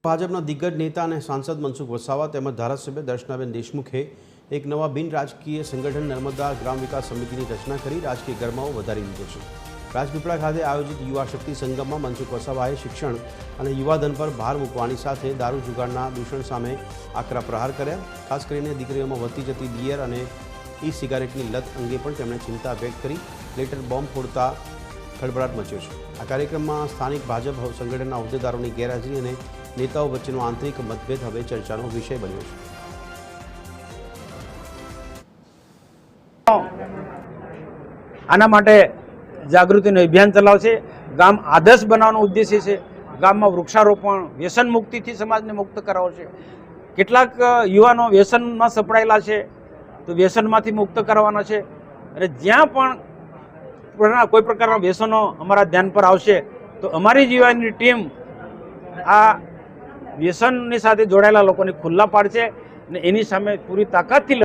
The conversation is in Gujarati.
ભાજપના દિગ્ગજ નેતા અને સાંસદ મનસુખ વસાવા તેમજ ધારાસભ્ય દર્શનાબેન દેશમુખે એક નવા બિન રાજકીય સંગઠન નર્મદા ગ્રામ વિકાસ સમિતિની રચના કરી રાજકીય ગરમાવો વધારી દીધો છે। રાજપીપળા ખાતે આયોજિત યુવા શક્તિ સંગમમાં મનસુખ વસાવાએ શિક્ષણ અને યુવાધન પર ભાર મૂકવાની સાથે દારૂ જુગારના દૂષણ સામે આકરા પ્રહાર કર્યા। ખાસ કરીને દીકરીઓમાં વધતી જતી બિયર અને ઈ સિગારેટની લત અંગે પણ તેમણે ચિંતા વ્યક્ત કરી। લેટર બોમ્બ ફોડતા ખળભળાટ મચ્યો છે। આ કાર્યક્રમમાં સ્થાનિક ભાજપ સંગઠનના હોદ્દેદારોની ગેરહાજરી અને नेताओं वच्चेनो आंतरिक मतभेद हवे चर्चानो विषय बन्यो छे। आना माटे जागृतिनो अभियान चलावशे। गाम आदर्श बनावવાનો उद्देश्य छे। गाममां वृक्षारोपण व्यसन मुक्तिथी समाजने मुक्त करावशे। કેટલાક યુવાનો વ્યસનમાં સપડાયેલા છે તો વ્યસનમાંથી મુક્ત કરવાના છે અને જ્યાં પણ કોઈ પ્રકારના વ્યસનો અમારા ધ્યાન પર આવશે તો અમારી યુવાની ટીમ આ વ્યસનની સાથે જોડાયેલા લોકોને ખુલ્લા પાડશે અને એની સામે પૂરી તાકાતથી